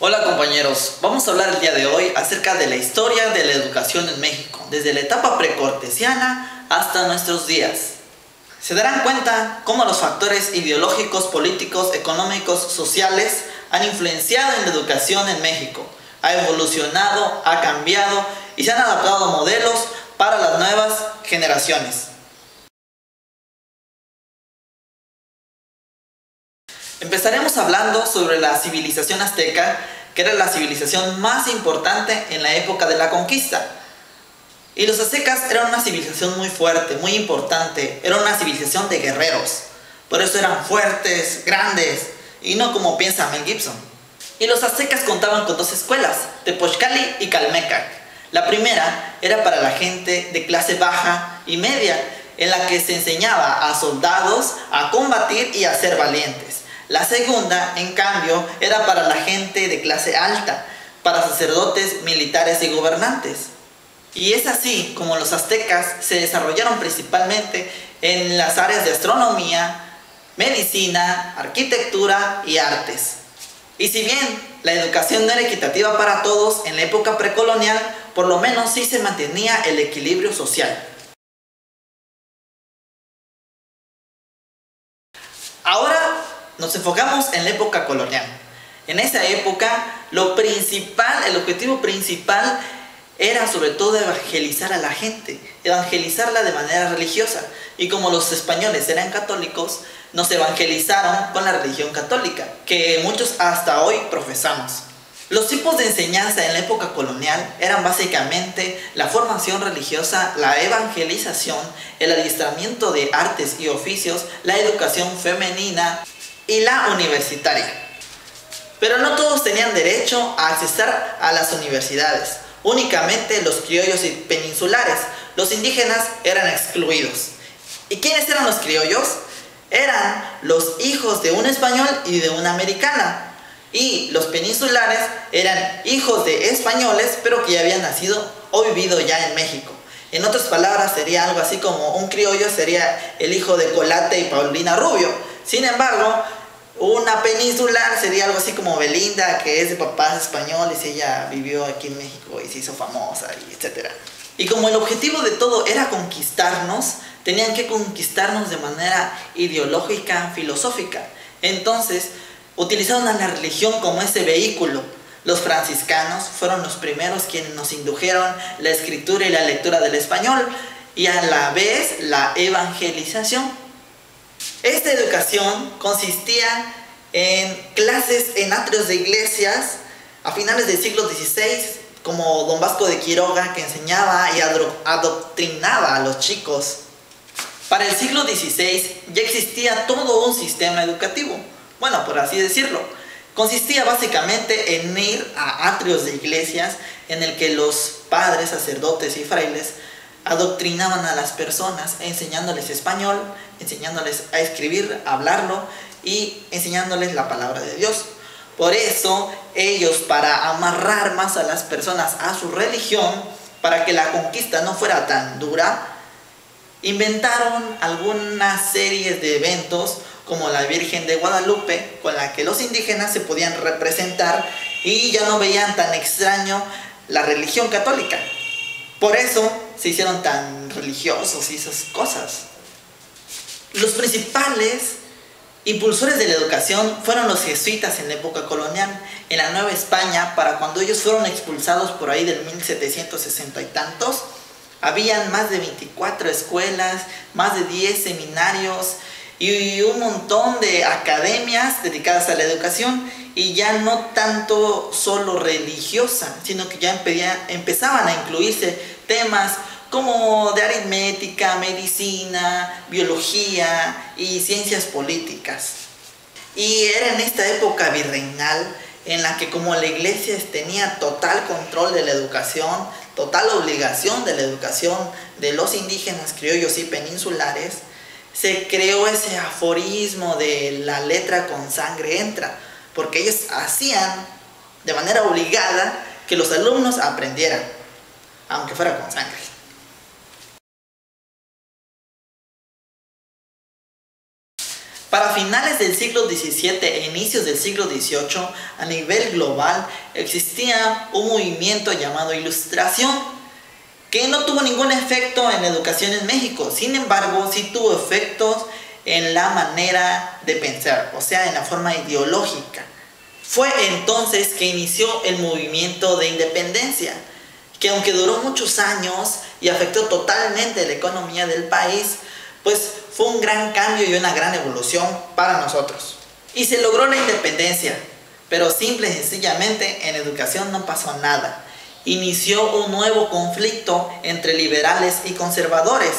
Hola compañeros, vamos a hablar el día de hoy acerca de la historia de la educación en México, desde la etapa precortesiana hasta nuestros días. Se darán cuenta cómo los factores ideológicos, políticos, económicos, sociales han influenciado en la educación en México. Ha evolucionado, ha cambiado y se han adaptado modelos para las nuevas generaciones. Empezaremos hablando sobre la civilización azteca, que era la civilización más importante en la época de la conquista. Y los aztecas eran una civilización muy fuerte, muy importante, era una civilización de guerreros. Por eso eran fuertes, grandes, y no como piensa Mel Gibson. Y los aztecas contaban con dos escuelas, Tepochcali y Calmecac. La primera era para la gente de clase baja y media, en la que se enseñaba a soldados a combatir y a ser valientes. La segunda, en cambio, era para la gente de clase alta, para sacerdotes, militares y gobernantes. Y es así como los aztecas se desarrollaron principalmente en las áreas de astronomía, medicina, arquitectura y artes. Y si bien la educación no era equitativa para todos en la época precolonial, por lo menos sí se mantenía el equilibrio social. Ahora nos enfocamos en la época colonial. En esa época, el objetivo principal era sobre todo evangelizar a la gente, evangelizarla de manera religiosa. Y como los españoles eran católicos, nos evangelizaron con la religión católica, que muchos hasta hoy profesamos. Los tipos de enseñanza en la época colonial eran básicamente la formación religiosa, la evangelización, el adiestramiento de artes y oficios, la educación femenina y la universitaria. Pero no todos tenían derecho a accesar a las universidades. Únicamente los criollos y peninsulares. Los indígenas eran excluidos. ¿Y quiénes eran los criollos? Eran los hijos de un español y de una americana. Y los peninsulares eran hijos de españoles, pero que ya habían nacido o vivido ya en México. En otras palabras, sería algo así como un criollo sería el hijo de Colate y Paulina Rubio. Sin embargo, una peninsular sería algo así como Belinda, que es de papás españoles, ella vivió aquí en México y se hizo famosa, y etc. Y como el objetivo de todo era conquistarnos, tenían que conquistarnos de manera ideológica, filosófica. Entonces, utilizaron a la religión como ese vehículo. Los franciscanos fueron los primeros quienes nos indujeron la escritura y la lectura del español, y a la vez la evangelización. Esta educación consistía en clases en atrios de iglesias a finales del siglo XVI, como Don Vasco de Quiroga, que enseñaba y adoctrinaba a los chicos. Para el siglo XVI ya existía todo un sistema educativo, bueno, por así decirlo. Consistía básicamente en ir a atrios de iglesias en el que los padres, sacerdotes y frailes adoctrinaban a las personas, enseñándoles español, enseñándoles a escribir, a hablarlo y enseñándoles la palabra de Dios. Por eso ellos, para amarrar más a las personas a su religión, para que la conquista no fuera tan dura, inventaron algunas series de eventos como la Virgen de Guadalupe, con la que los indígenas se podían representar y ya no veían tan extraño la religión católica. Por eso se hicieron tan religiosos y esas cosas. Los principales impulsores de la educación fueron los jesuitas en la época colonial, en la Nueva España. Para cuando ellos fueron expulsados por ahí del 1760 y tantos, habían más de 24 escuelas, más de 10 seminarios y un montón de academias dedicadas a la educación, y ya no tanto solo religiosa, sino que ya empezaban a incluirse temas como de aritmética, medicina, biología y ciencias políticas. Y era en esta época virreinal en la que, como la iglesia tenía total control de la educación, total obligación de la educación de los indígenas, criollos y peninsulares, se creó ese aforismo de la letra con sangre entra, porque ellos hacían de manera obligada que los alumnos aprendieran, aunque fuera con sangre. Para finales del siglo XVII e inicios del siglo XVIII, a nivel global, existía un movimiento llamado Ilustración, que no tuvo ningún efecto en la educación en México. Sin embargo, sí tuvo efectos en la manera de pensar, o sea, en la forma ideológica. Fue entonces que inició el movimiento de independencia, que aunque duró muchos años y afectó totalmente la economía del país, pues fue un gran cambio y una gran evolución para nosotros. Y se logró la independencia, pero simple y sencillamente en educación no pasó nada. Inició un nuevo conflicto entre liberales y conservadores,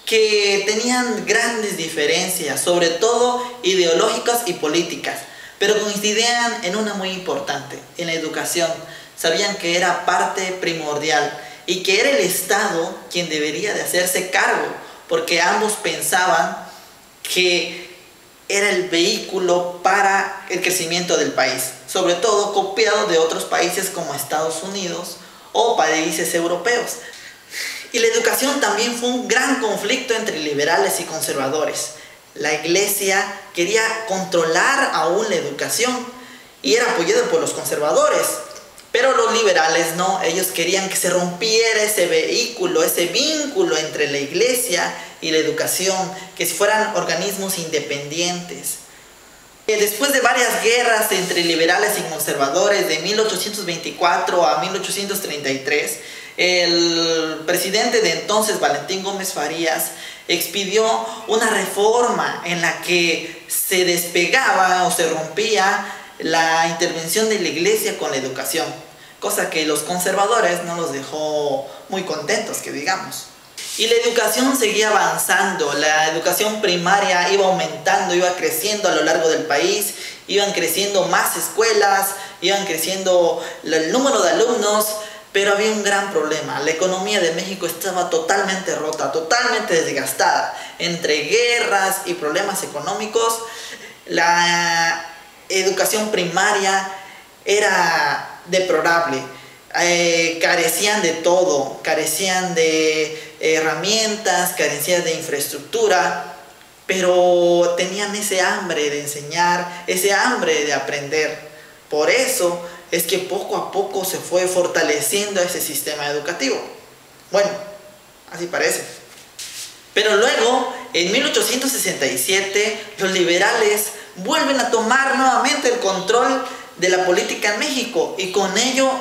que tenían grandes diferencias, sobre todo ideológicas y políticas, pero coincidían en una muy importante, en la educación. Sabían que era parte primordial y que era el Estado quien debería de hacerse cargo, porque ambos pensaban que era el vehículo para el crecimiento del país, sobre todo copiado de otros países como Estados Unidos o países europeos. Y la educación también fue un gran conflicto entre liberales y conservadores. La iglesia quería controlar aún la educación y era apoyada por los conservadores. Pero los liberales no, ellos querían que se rompiera ese vehículo, ese vínculo entre la iglesia y la educación, que fueran organismos independientes. Después de varias guerras entre liberales y conservadores, de 1824 a 1833, el presidente de entonces, Valentín Gómez Farías, expidió una reforma en la que se despegaba o se rompía la intervención de la iglesia con la educación, cosa que los conservadores no los dejó muy contentos, que digamos. Y la educación seguía avanzando, la educación primaria iba aumentando, iba creciendo a lo largo del país, iban creciendo más escuelas, iban creciendo el número de alumnos, pero había un gran problema. La economía de México estaba totalmente rota, totalmente desgastada. Entre guerras y problemas económicos, la educación primaria era deplorable. Carecían de todo, carecían de herramientas, carecían de infraestructura, pero tenían ese hambre de enseñar, ese hambre de aprender. Por eso es que poco a poco se fue fortaleciendo ese sistema educativo. Bueno, así parece. Pero luego, en 1867, los liberales vuelven a tomar nuevamente el control de la política en México, y con ello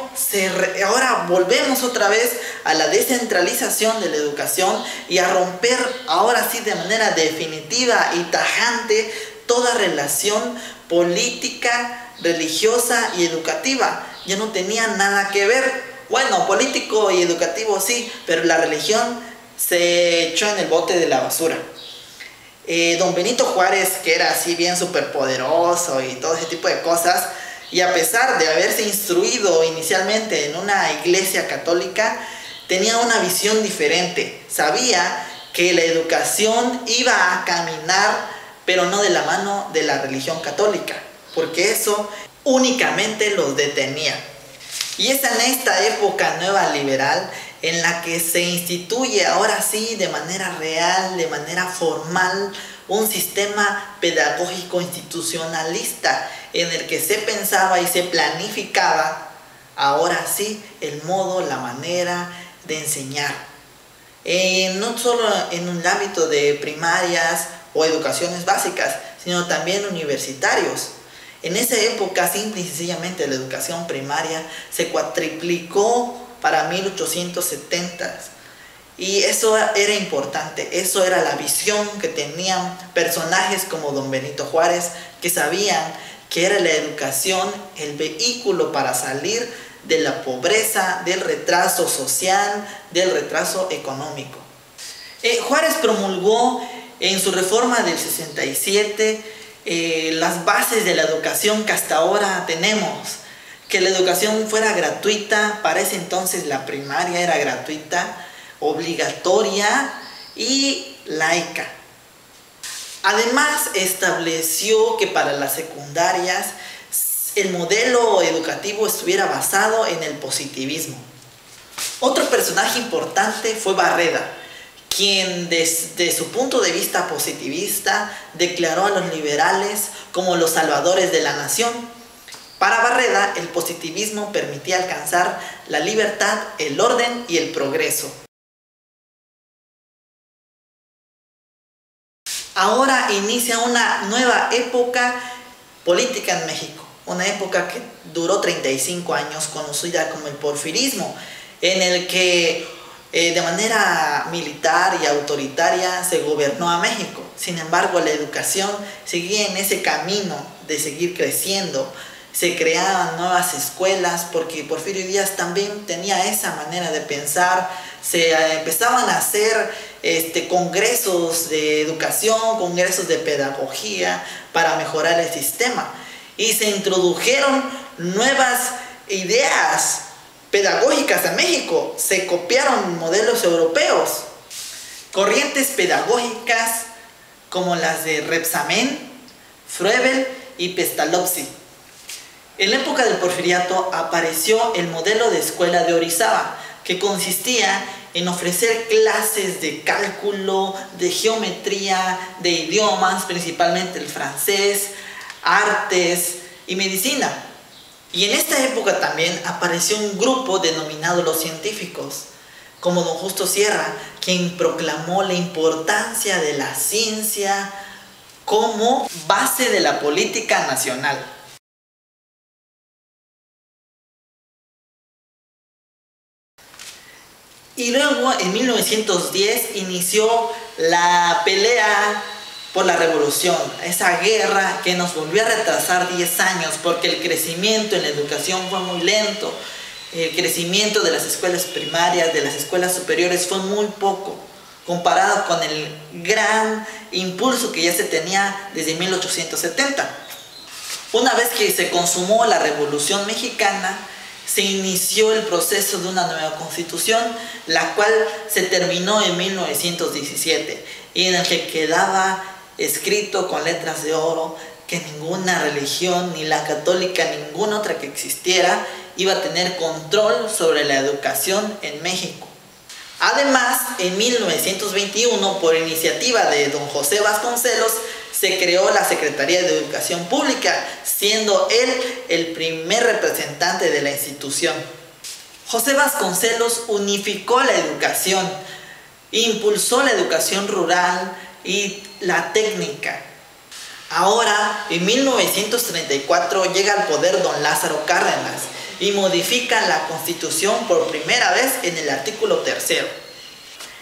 ahora volvemos otra vez a la descentralización de la educación y a romper ahora sí de manera definitiva y tajante toda relación política, religiosa y educativa. Ya no tenía nada que ver. Bueno, político y educativo sí, pero la religión se echó en el bote de la basura. Don Benito Juárez, que era así bien superpoderoso y todo ese tipo de cosas, y a pesar de haberse instruido inicialmente en una iglesia católica, tenía una visión diferente. Sabía que la educación iba a caminar, pero no de la mano de la religión católica, porque eso únicamente los detenía. Y es en esta época nueva liberal en la que se instituye ahora sí de manera real, de manera formal, un sistema pedagógico institucionalista en el que se pensaba y se planificaba ahora sí el modo, la manera de enseñar. No solo en un ámbito de primarias o educaciones básicas, sino también universitarios. En esa época, simple y sencillamente, la educación primaria se cuatriplicó para 1870. Y eso era importante, eso era la visión que tenían personajes como Don Benito Juárez, que sabían que era la educación el vehículo para salir de la pobreza, del retraso social, del retraso económico. Juárez promulgó en su reforma del 67 las bases de la educación que hasta ahora tenemos, que la educación fuera gratuita. Para ese entonces la primaria era gratuita, obligatoria y laica. Además, estableció que para las secundarias el modelo educativo estuviera basado en el positivismo. Otro personaje importante fue Barreda, quien desde su punto de vista positivista declaró a los liberales como los salvadores de la nación. Para Barreda, el positivismo permitía alcanzar la libertad, el orden y el progreso. Ahora inicia una nueva época política en México, una época que duró 35 años, conocida como el porfirismo, en el que de manera militar y autoritaria se gobernó a México. Sin embargo, la educación seguía en ese camino de seguir creciendo. Se creaban nuevas escuelas porque Porfirio Díaz también tenía esa manera de pensar. Se empezaban a hacer congresos de educación, congresos de pedagogía para mejorar el sistema. Y se introdujeron nuevas ideas pedagógicas en México. Se copiaron modelos europeos. Corrientes pedagógicas como las de Rebsamen, Froebel y Pestalozzi. En la época del porfiriato apareció el modelo de escuela de Orizaba, que consistía en ofrecer clases de cálculo, de geometría, de idiomas, principalmente el francés, artes y medicina. Y en esta época también apareció un grupo denominado los científicos, como don Justo Sierra, quien proclamó la importancia de la ciencia como base de la política nacional. Y luego en 1910 inició la pelea por la revolución, esa guerra que nos volvió a retrasar 10 años porque el crecimiento en la educación fue muy lento. El crecimiento de las escuelas primarias, de las escuelas superiores fue muy poco comparado con el gran impulso que ya se tenía desde 1870. Una vez que se consumó la Revolución Mexicana, se inició el proceso de una nueva constitución, la cual se terminó en 1917 y en el que quedaba escrito con letras de oro que ninguna religión, ni la católica, ninguna otra que existiera, iba a tener control sobre la educación en México. Además, en 1921, por iniciativa de don José Vasconcelos, se creó la Secretaría de Educación Pública, siendo él el primer representante de la institución. José Vasconcelos unificó la educación, impulsó la educación rural y la técnica. Ahora, en 1934, llega al poder don Lázaro Cárdenas y modifica la Constitución por primera vez en el artículo 3º.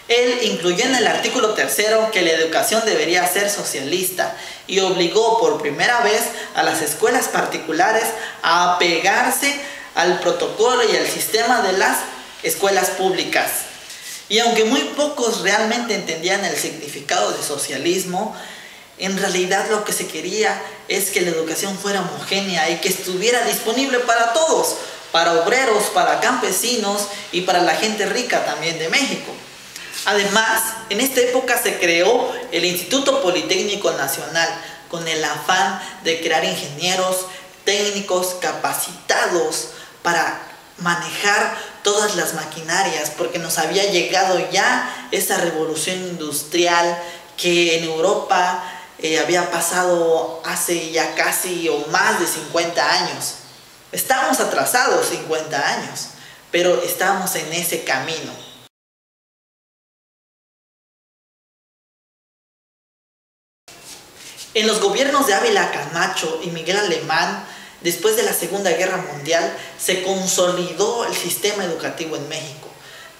Él incluyó en el artículo 3º que la educación debería ser socialista y obligó por primera vez a las escuelas particulares a apegarse al protocolo y al sistema de las escuelas públicas. Y aunque muy pocos realmente entendían el significado de socialismo, en realidad lo que se quería es que la educación fuera homogénea y que estuviera disponible para todos, para obreros, para campesinos y para la gente rica también de México. Además, en esta época se creó el Instituto Politécnico Nacional con el afán de crear ingenieros, técnicos capacitados para manejar todas las maquinarias, porque nos había llegado ya esa revolución industrial que en Europa había pasado hace ya casi o más de 50 años. Estábamos atrasados 50 años, pero estábamos en ese camino. En los gobiernos de Ávila Camacho y Miguel Alemán, después de la Segunda Guerra Mundial, se consolidó el sistema educativo en México.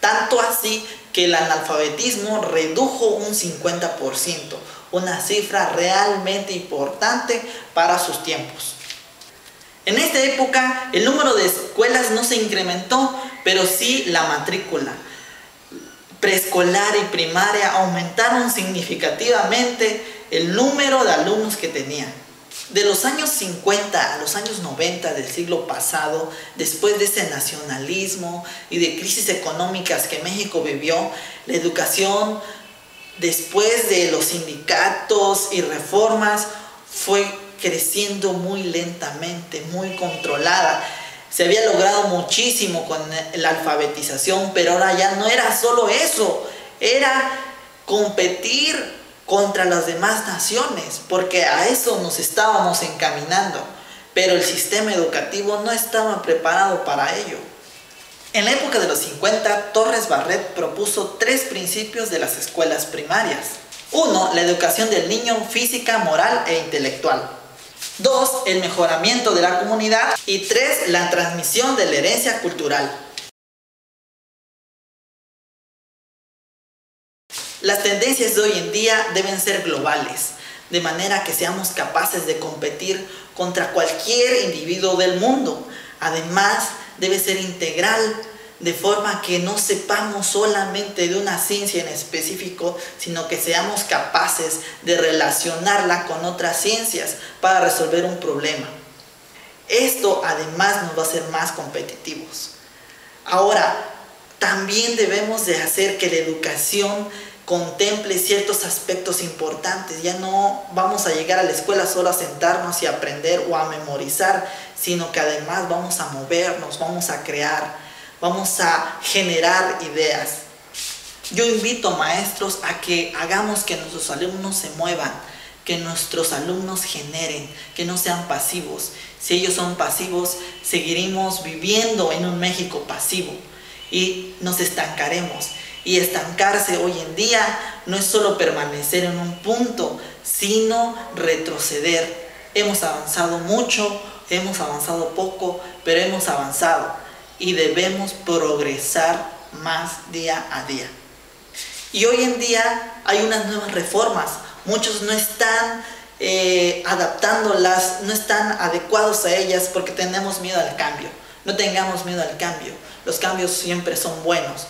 Tanto así que el analfabetismo redujo un 50%, una cifra realmente importante para sus tiempos. En esta época, el número de escuelas no se incrementó, pero sí la matrícula. Preescolar y primaria aumentaron significativamente el número de alumnos que tenían. De los años 50 a los años 90 del siglo pasado, después de ese nacionalismo y de crisis económicas que México vivió, la educación, después de los sindicatos y reformas, fue creciendo muy lentamente, muy controlada. Se había logrado muchísimo con la alfabetización, pero ahora ya no era solo eso, era competir contra las demás naciones, porque a eso nos estábamos encaminando, pero el sistema educativo no estaba preparado para ello. En la época de los 50, Torres Barret propuso 3 principios de las escuelas primarias. 1. La educación del niño física, moral e intelectual. 2. El mejoramiento de la comunidad. Y 3. La transmisión de la herencia cultural. Las tendencias de hoy en día deben ser globales, de manera que seamos capaces de competir contra cualquier individuo del mundo. Además, debe ser integral, de forma que no sepamos solamente de una ciencia en específico, sino que seamos capaces de relacionarla con otras ciencias para resolver un problema. Esto además nos va a hacer más competitivos. Ahora, también debemos de hacer que la educación contemple ciertos aspectos importantes. Ya no vamos a llegar a la escuela solo a sentarnos y aprender o a memorizar, sino que además vamos a movernos, vamos a crear, vamos a generar ideas. Yo invito, maestros, a que hagamos que nuestros alumnos se muevan, que nuestros alumnos generen, que no sean pasivos. Si ellos son pasivos, seguiremos viviendo en un México pasivo y nos estancaremos. Y estancarse hoy en día no es solo permanecer en un punto, sino retroceder. Hemos avanzado mucho, hemos avanzado poco, pero hemos avanzado y debemos progresar más día a día. Y hoy en día hay unas nuevas reformas. Muchos no están adaptándolas, no están adecuados a ellas porque tenemos miedo al cambio. No tengamos miedo al cambio. Los cambios siempre son buenos.